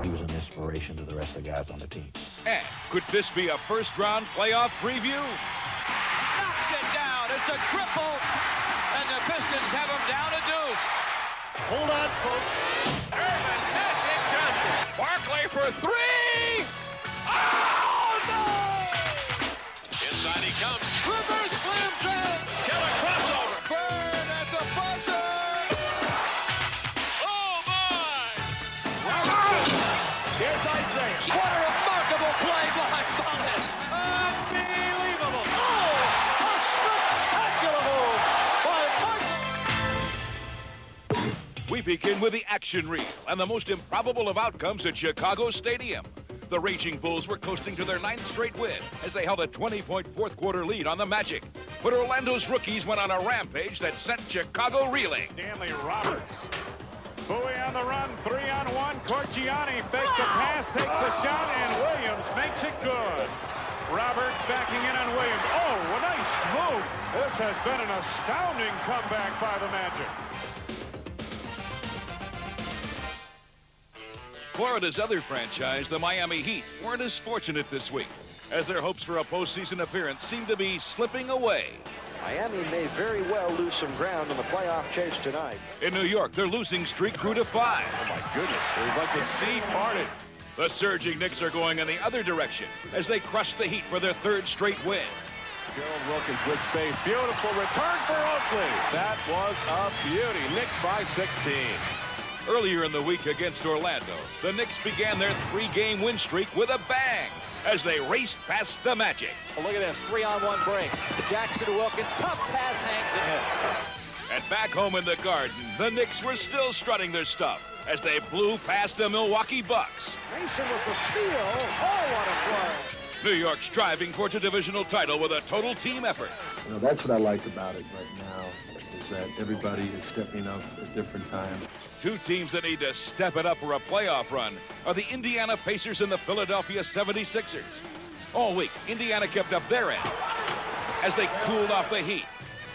He was an inspiration to the rest of the guys on the team. And could this be a first-round playoff preview? Knocks it down. It's a triple. And the Pistons have him down a deuce. Hold on, folks. Irvin Magic Johnson. Barkley for three. Oh, no! Inside he comes. Rivers slams in. Killer crossover. Bird at the buzzer. Oh, my. Here's Isaiah. What a remarkable play by Mullins. Unbelievable. Oh, a spectacular move by Mike. We begin with the action reel and the most improbable of outcomes at Chicago Stadium. The Raging Bulls were coasting to their 9th straight win as they held a 20-point fourth-quarter lead on the Magic. But Orlando's rookies went on a rampage that sent Chicago reeling. Stanley Roberts. Bowie on the run, 3-on-1. Corchiani fakes the pass, takes the shot, and Williams makes it good. Roberts backing in on Williams. Oh, a nice move. This has been an astounding comeback by the Magic. Florida's other franchise, the Miami Heat, weren't as fortunate this week, as their hopes for a postseason appearance seemed to be slipping away. Miami may very well lose some ground in the playoff chase tonight. In New York, their losing streak grew to 5. Oh, my goodness. It was like the sea parted. The surging Knicks are going in the other direction as they crush the Heat for their 3rd straight win. Gerald Wilkins with space. Beautiful return for Oakley. That was a beauty. Knicks by 16. Earlier in the week against Orlando, the Knicks began their 3-game win streak with a bang as they raced past the Magic. Well, look at this, 3-on-1 break. Jackson to Wilkins, tough pass, hangs and hits. And back home in the Garden, the Knicks were still strutting their stuff as they blew past the Milwaukee Bucks. Mason with the steal. Oh, what a play. New York striving towards a divisional title with a total team effort. You know, that's what I like about it right now, is that everybody is stepping up at different times. Two teams that need to step it up for a playoff run are the Indiana Pacers and the Philadelphia 76ers. All week, Indiana kept up their end as they cooled off the Heat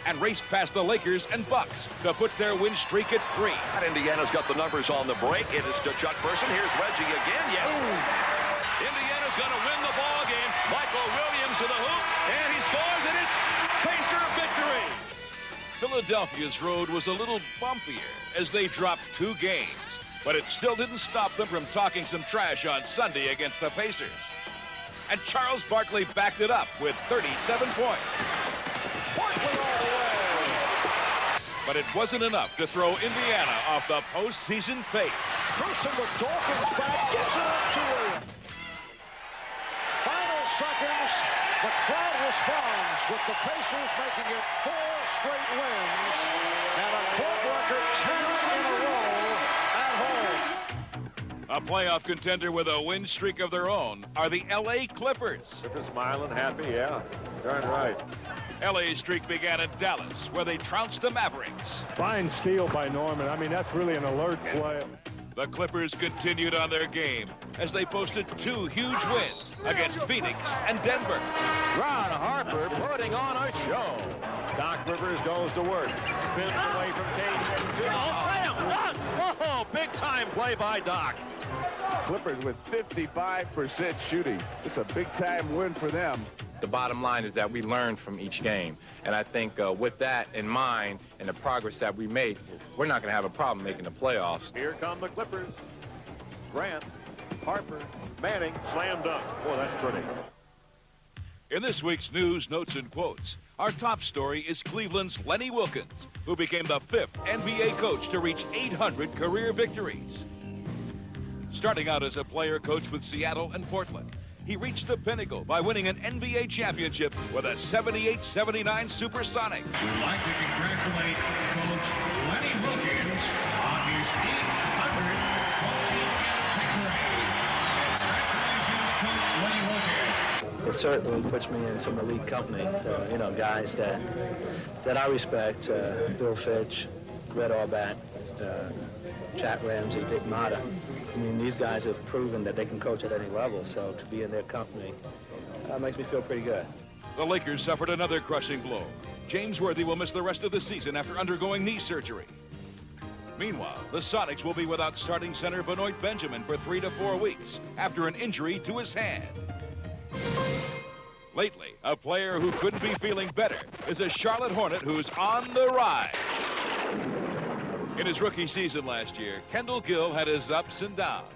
and raced past the Lakers and Bucks to put their win streak at 3. Indiana's got the numbers on the break. It is to Chuck Person. Here's Reggie again. Yeah. Indiana's going to win the ball game. Michael Williams to the hoop, and he scores, and it's Pacer victory. Philadelphia's road was a little bumpier as they dropped 2 games, but it still didn't stop them from talking some trash on Sunday against the Pacers. And Charles Barkley backed it up with 37 points. Barkley all the way. But it wasn't enough to throw Indiana off the postseason pace. Person with Dawkins back, gets it up to Williams. Final seconds, the crowd responds with the Pacers making it 4 straight wins and a club record 10 in a row at home. A playoff contender with a win streak of their own are the LA Clippers. Clippers smiling, happy, yeah. Darn right. LA's streak began in Dallas, where they trounced the Mavericks. Fine steal by Norman. I mean, that's really an alert play. The Clippers continued on their game as they posted 2 huge wins against Phoenix and Denver. Ron Harper putting on a show. Doc Rivers goes to work. Spins away from Cage. Oh, big time play by Doc. Clippers with 55% shooting. It's a big time win for them. The bottom line is that we learn from each game. And I think with that in mind and the progress that we make, we're not going to have a problem making the playoffs. Here come the Clippers. Grant, Harper, Manning, slam dunk. Boy, that's pretty. In this week's news, notes, and quotes, our top story is Cleveland's Lenny Wilkens, who became the 5th NBA coach to reach 800 career victories. Starting out as a player coach with Seattle and Portland, he reached the pinnacle by winning an NBA championship with a 78-79 Supersonics. We'd like to congratulate Coach Lenny Wilkens on his 800 coaching victory. Congratulations, Coach Lenny Wilkens. It certainly puts me in some elite company. You know, guys that I respect. Bill Fitch, Red Auerbach, Jack Ramsey, Dick Motta. I mean, these guys have proven that they can coach at any level, so to be in their company makes me feel pretty good. The Lakers suffered another crushing blow. James Worthy will miss the rest of the season after undergoing knee surgery. Meanwhile, the Sonics will be without starting center Benoit Benjamin for 3 to 4 weeks after an injury to his hand. Lately, a player who couldn't be feeling better is a Charlotte Hornet who's on the rise. In his rookie season last year, Kendall Gill had his ups and downs.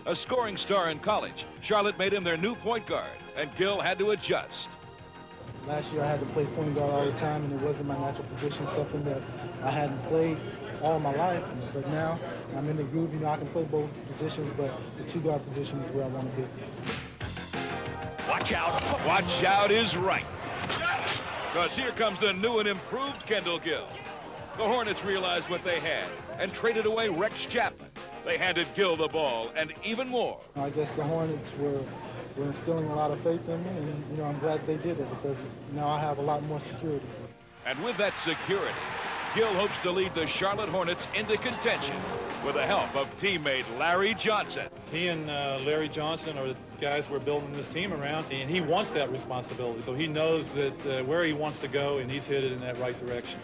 A scoring star in college, Charlotte made him their new point guard, and Gill had to adjust. Last year I had to play point guard all the time, and it wasn't my natural position, something that I hadn't played all my life. But now I'm in the groove. You know, I can play both positions, but the two-guard position is where I want to be. Watch out. Watch out is right. Because here comes the new and improved Kendall Gill. The Hornets realized what they had and traded away Rex Chapman. They handed Gill the ball and even more. I guess the Hornets were instilling a lot of faith in me, and you know, I'm glad they did it because now I have a lot more security. And with that security, Gill hopes to lead the Charlotte Hornets into contention with the help of teammate Larry Johnson. He and Larry Johnson are the guys we're building this team around, and he wants that responsibility. So he knows that where he wants to go, and he's headed in that right direction.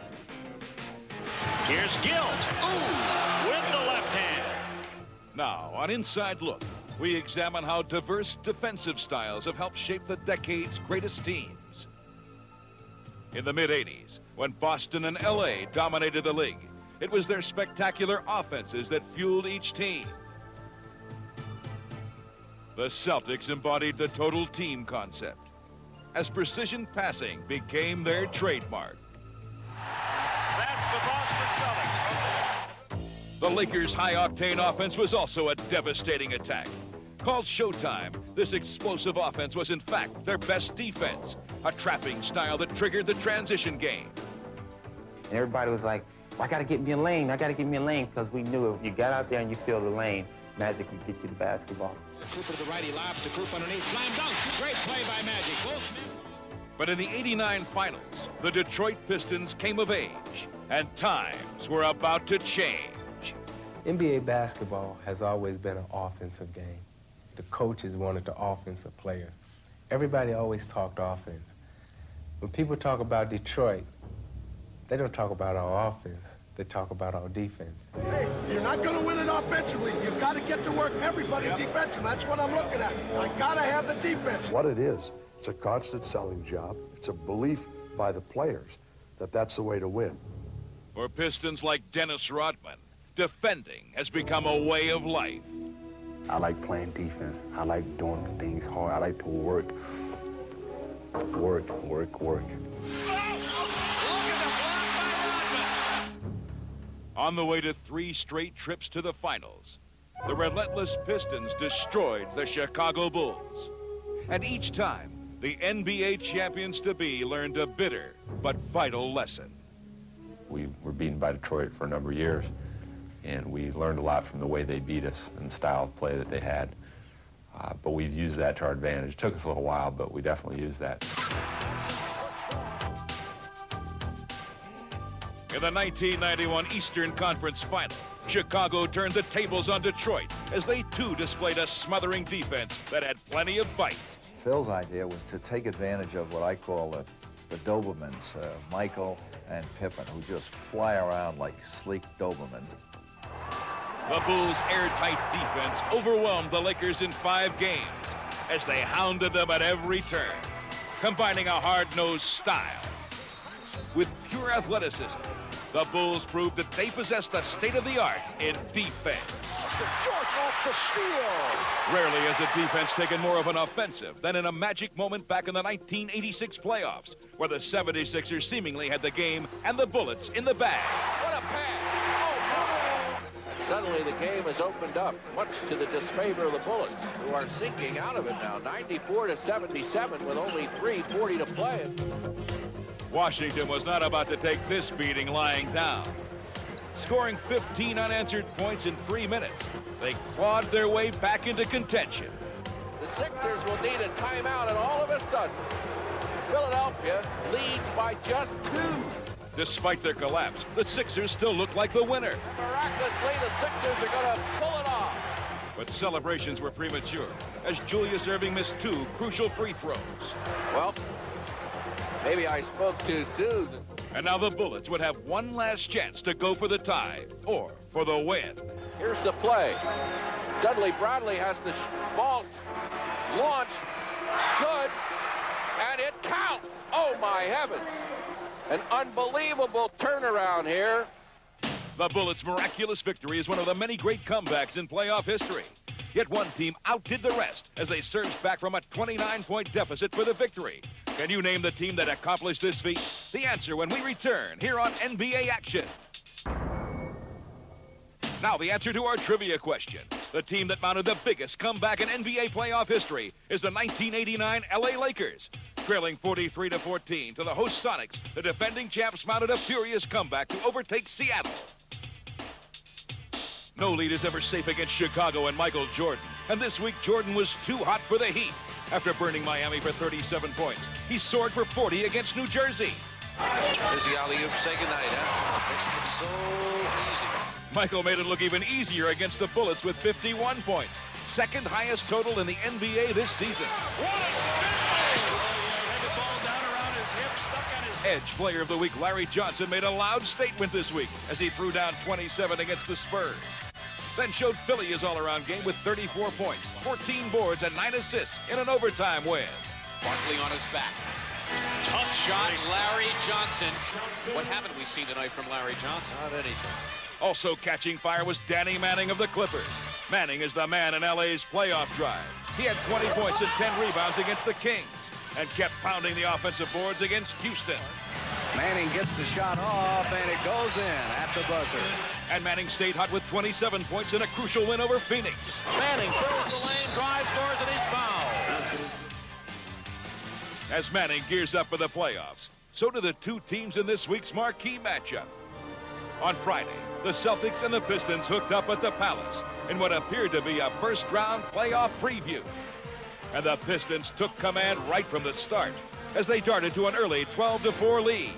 Here's Gill. Ooh, with the left hand. Now, on Inside Look, we examine how diverse defensive styles have helped shape the decade's greatest teams. In the mid-'80s, when Boston and L.A. dominated the league, it was their spectacular offenses that fueled each team. The Celtics embodied the total team concept, as precision passing became their trademark. That's the Boston Celtics. The Lakers' high-octane offense was also a devastating attack. Called Showtime, this explosive offense was in fact their best defense, a trapping style that triggered the transition game. And everybody was like, well, I got to get me a lane. I got to get me a lane, because we knew if you got out there and you filled the lane, Magic would get you the basketball. Cooper to the right, he lobs to Cooper underneath, slam dunk. Great play by Magic. Both men. But in the '89 finals, the Detroit Pistons came of age, and times were about to change. NBA basketball has always been an offensive game. The coaches wanted the offensive players. Everybody always talked offense. When people talk about Detroit, they don't talk about our offense. They talk about our defense. Hey, you're not going to win it offensively. You've got to get to work everybody defensive. That's what I'm looking at. I got to have the defense. What it is, it's a constant selling job. It's a belief by the players that that's the way to win. For Pistons like Dennis Rodman, defending has become a way of life. I like playing defense. I like doing things hard. I like to work. Work, work, work. On the way to 3 straight trips to the finals, the relentless Pistons destroyed the Chicago Bulls. And each time, the NBA champions-to-be learned a bitter but vital lesson. We were beaten by Detroit for a number of years, and we learned a lot from the way they beat us and the style of play that they had. But we've used that to our advantage. It took us a little while, but we definitely used that. In the 1991 Eastern Conference Final, Chicago turned the tables on Detroit as they too displayed a smothering defense that had plenty of bite. Phil's idea was to take advantage of what I call the Dobermans, Michael and Pippen, who just fly around like sleek Dobermans. The Bulls' airtight defense overwhelmed the Lakers in 5 games as they hounded them at every turn, combining a hard-nosed style with pure athleticism. The Bulls proved that they possess the state-of-the-art in defense. George off the steal. Rarely has a defense taken more of an offensive than in a magic moment back in the 1986 playoffs, where the 76ers seemingly had the game and the Bullets in the bag. What a pass! And suddenly the game has opened up, much to the disfavor of the Bullets, who are sinking out of it now, 94-77 with only 3:40 to play. Washington was not about to take this beating lying down. Scoring 15 unanswered points in 3 minutes, they clawed their way back into contention. The Sixers will need a timeout, and all of a sudden, Philadelphia leads by just 2. Despite their collapse, the Sixers still look like the winner. Miraculously, the Sixers are going to pull it off. But celebrations were premature as Julius Erving missed 2 crucial free throws. Well, maybe I spoke too soon. And now the Bullets would have one last chance to go for the tie or for the win. Here's the play. Dudley Bradley has the ball launched. Good. And it counts. Oh, my heavens. An unbelievable turnaround here. The Bullets' miraculous victory is one of the many great comebacks in playoff history. Yet one team outdid the rest as they surged back from a 29-point deficit for the victory. Can you name the team that accomplished this feat? The answer when we return here on NBA Action. Now the answer to our trivia question. The team that mounted the biggest comeback in NBA playoff history is the 1989 LA Lakers. Trailing 43-14 to the host Sonics, the defending champs mounted a furious comeback to overtake Seattle. No lead is ever safe against Chicago and Michael Jordan. And this week, Jordan was too hot for the Heat. After burning Miami for 37 points, he soared for 40 against New Jersey. There's the alley-oop. Say goodnight, huh? Makes it so easy. Michael made it look even easier against the Bullets with 51 points. Second highest total in the NBA this season. What a spin! Had the ball down around his hip, stuck on his Edge Player of the Week Larry Johnson made a loud statement this week as he threw down 27 against the Spurs. Then showed Philly his all-around game with 34 points, 14 boards, and 9 assists in an overtime win. Barkley on his back. Tough shot, Larry Johnson. What haven't we seen tonight from Larry Johnson? Not anything. Also catching fire was Danny Manning of the Clippers. Manning is the man in LA's playoff drive. He had 20 points and 10 rebounds against the Kings and kept pounding the offensive boards against Houston. Manning gets the shot off, and it goes in at the buzzer. And Manning stayed hot with 27 points in a crucial win over Phoenix. Manning fills the lane, drives, scores, and he's fouled. As Manning gears up for the playoffs, so do the two teams in this week's marquee matchup. On Friday, the Celtics and the Pistons hooked up at the Palace in what appeared to be a first-round playoff preview. And the Pistons took command right from the start as they darted to an early 12-4 lead.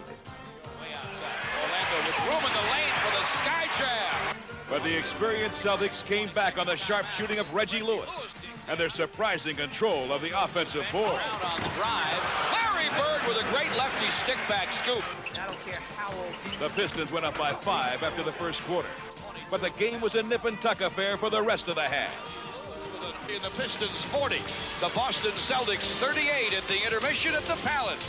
Orlando with room in the lane for the sky jam. But the experienced Celtics came back on the sharp shooting of Reggie Lewis and their surprising control of the offensive board. On the drive, Larry Bird with a great lefty stick-back scoop. I don't care how old. The Pistons went up by 5 after the first quarter, but the game was a nip-and-tuck affair for the rest of the half. In the Pistons 40, the Boston Celtics 38 at the intermission at the Palace.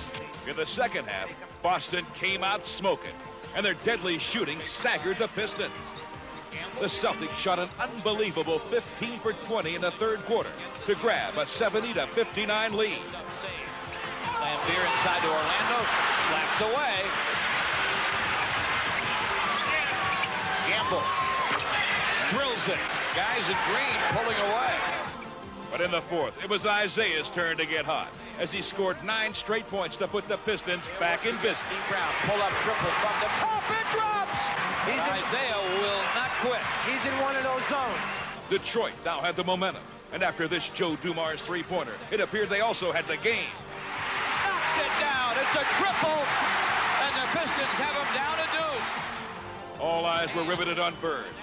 In the second half, Boston came out smoking, and their deadly shooting staggered the Pistons. The Celtics shot an unbelievable 15 for 20 in the third quarter to grab a 70-59 lead. Lambeer inside to Orlando, slapped away. Gamble drills it. Guys in green pulling away. But in the fourth, it was Isaiah's turn to get hot as he scored 9 straight points to put the Pistons back in business. Brown pull-up triple from the top. It drops. Isaiah will not quit. He's in one of those zones. Detroit now had the momentum. And after this Joe Dumars three-pointer, it appeared they also had the game. Knocks it down. It's a triple. And the Pistons have him down a deuce. All eyes were riveted on Bird.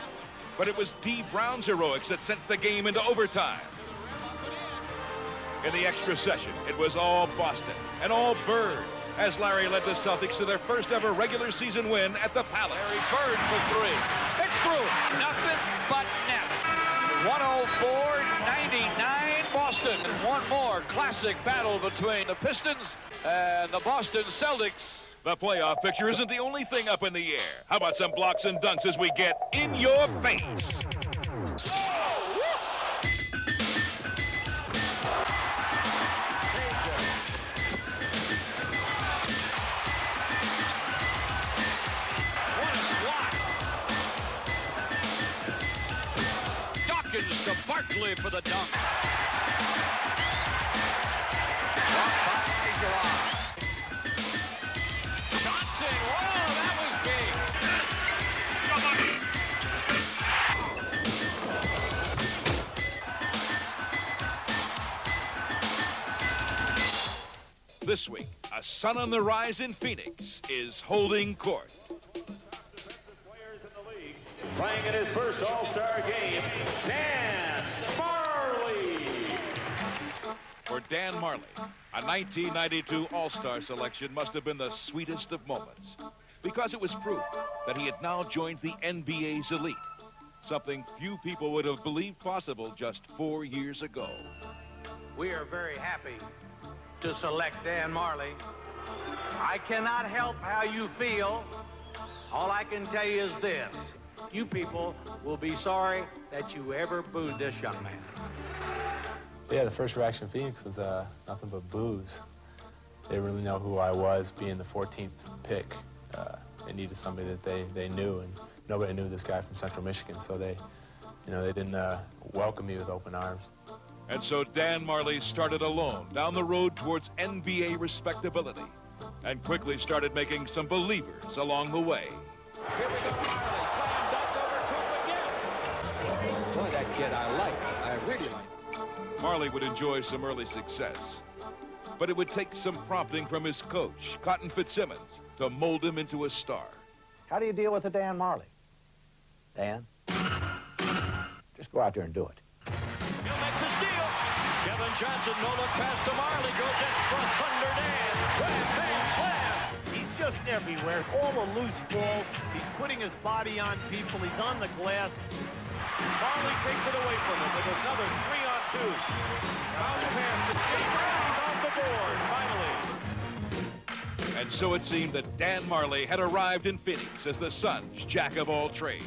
But it was D. Brown's heroics that sent the game into overtime. In the extra session, it was all Boston and all Bird as Larry led the Celtics to their first ever regular season win at the Palace. Larry Bird for 3. It's through. Nothing but net. 104-99 Boston. And one more classic battle between the Pistons and the Boston Celtics. The playoff picture isn't the only thing up in the air. How about some blocks and dunks as we get in your face? To Barkley for the dunk. Johnson, whoa, that was big. This week, a sun on the rise in Phoenix is holding court. Playing in his first All-Star game, Dan Marley. For Dan Marley, a 1992 All-Star selection must have been the sweetest of moments. because it was proof that he had now joined the NBA's elite, something few people would have believed possible just 4 years ago. We are very happy to select Dan Majerle. I cannot help how you feel. All I can tell you is this. You people will be sorry that you ever booed this young man. Yeah, the first reaction in Phoenix was nothing but boos. They didn't really know who I was, being the 14th pick. They needed somebody that they knew, and nobody knew this guy from Central Michigan, so they didn't welcome me with open arms. And so Dan Majerle started alone down the road towards NBA respectability and quickly started making some believers along the way. Here we go, Majerle. Slam dunk over Coop again. Boy, that kid I like. I really like. Majerle would enjoy some early success, but it would take some prompting from his coach, Cotton Fitzsimmons, to mold him into a star. How do you deal with a Dan Majerle? Dan, just go out there and do it. He'll make the steal. Kevin Johnson, no look pass to Majerle, goes in for Thunder Dan. Bang, slam. He's just everywhere. All the loose balls. He's putting his body on people. He's on the glass. Majerle takes it away from him with another 3-on-2. Bounce pass to Chambers. He's off the board, finally. And so it seemed that Dan Majerle had arrived in Phoenix as the Suns' jack of all trades.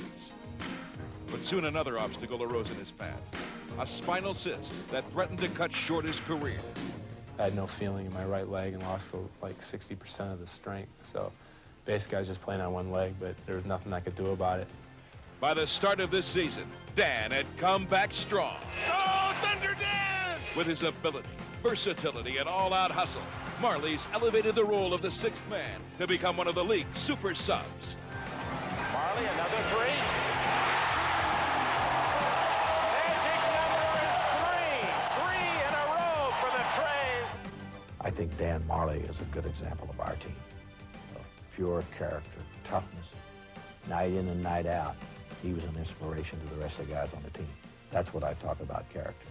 But soon another obstacle arose in his path, a spinal cyst that threatened to cut short his career. I had no feeling in my right leg and lost like 60% of the strength. So basically I was just playing on one leg, but there was nothing I could do about it. By the start of this season, Dan had come back strong. Oh, Thunder Dan! With his ability, versatility, and all-out hustle, Majerle's elevated the role of the sixth man to become one of the league's super subs. Majerle, another three. Magic number is 3. 3 in a row for the Trays. I think Dan Majerle is a good example of our team. Of pure character, toughness, night in and night out. He was an inspiration to the rest of the guys on the team. That's what I talk about character.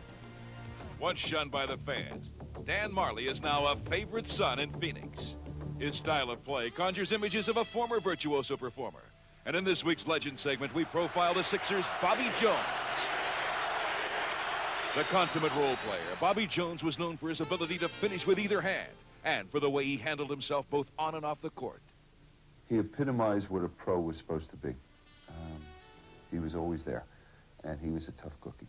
Once shunned by the fans, Dan Majerle is now a favorite son in Phoenix. His style of play conjures images of a former virtuoso performer. And in this week's Legend segment, we profile the Sixers' Bobby Jones. The consummate role player, Bobby Jones was known for his ability to finish with either hand and for the way he handled himself both on and off the court. He epitomized what a pro was supposed to be. He was always there, and he was a tough cookie.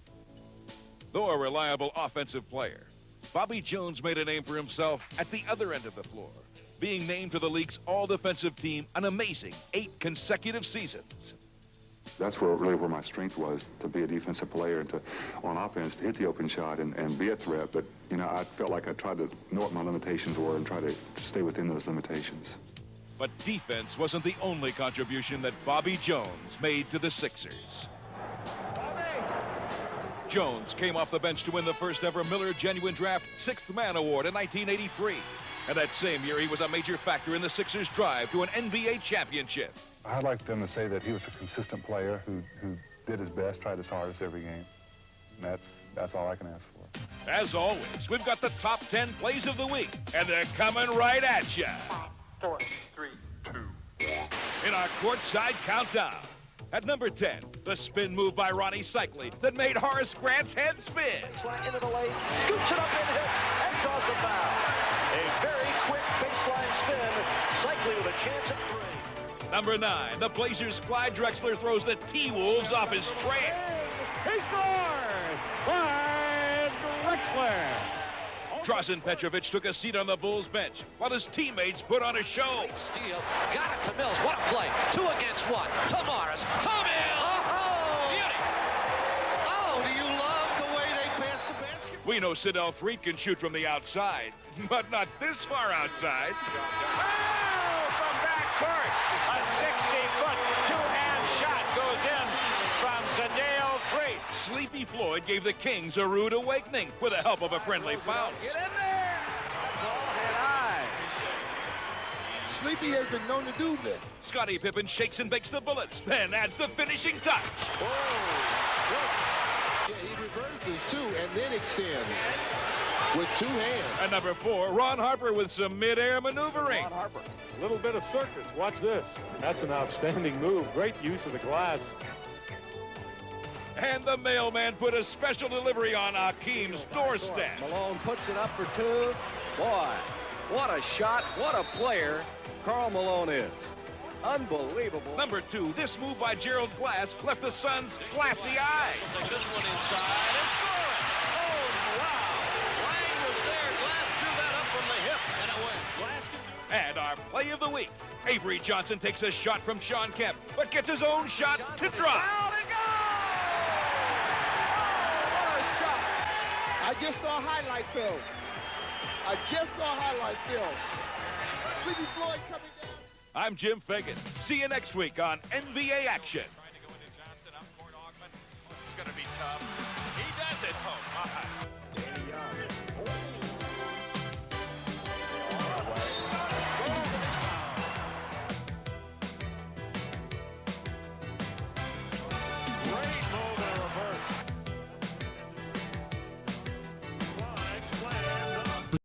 Though a reliable offensive player, Bobby Jones made a name for himself at the other end of the floor, being named to the league's all-defensive team an amazing 8 consecutive seasons. That's really where my strength was, to be a defensive player and to, on offense, to hit the open shot and be a threat. But, you know, I felt like I tried to know what my limitations were and try to stay within those limitations. But defense wasn't the only contribution that Bobby Jones made to the Sixers. Jones came off the bench to win the first ever Miller Genuine Draft Sixth Man Award in 1983. And that same year, he was a major factor in the Sixers' drive to an NBA championship. I'd like them to say that he was a consistent player who did his best, tried his hardest every game. That's all I can ask for. As always, we've got the top 10 plays of the week, and they're coming right at you. 4, 3, 2, 1. In our courtside countdown. At number 10, the spin move by Ronnie Cycli that made Horace Grant's head spin. Into the lane, scoops it up and hits, and draws the foul. A very quick baseline spin. Cycli with a chance at 3. Number 9, the Blazers' Clyde Drexler throws the T-Wolves off his trail. He scores! Clyde Drexler. Drazen Petrovic took a seat on the Bulls bench while his teammates put on a show. Steal. Got it to Mills. What a play. 2 against 1. To Morris. To Mills. Beauty. Oh, do you love the way they pass the basket? We know Sidell Freed can shoot from the outside, but not this far outside. Oh, from backcourt. A 60-foot two-hand shot goes in from Sidell Freed. Sleepy Floyd gave the Kings a rude awakening with the help of a friendly bounce. Get in there. Ball and eyes. Sleepy has been known to do this. Scottie Pippen shakes and bakes the bullets, then adds the finishing touch. Oh, yeah, he reverses too and then extends. with 2 hands. And number 4, Ron Harper with some mid-air maneuvering. Ron Harper. A little bit of circus. Watch this. That's an outstanding move. Great use of the glass. And the mailman put a special delivery on Akeem's doorstep. Malone puts it up for 2. Boy, what a shot. What a player Karl Malone is. Unbelievable. Number 2, this move by Gerald Glass left the Suns classy eyes. Take this one inside and score it. Oh, wow. Lang was there. Glass threw that up from the hip and it went. Glass can do it. And our play of the week. Avery Johnson takes a shot from Sean Kemp, but gets his own shot to drop. Out and go! Oh, what a shot. I just saw highlight film. I just saw highlight film. Sleepy Floyd coming down. I'm Jim Fagan. See you next week on NBA Action. Trying to go into Johnson, up court Augment. This is going to be tough. He does it. Oh, my.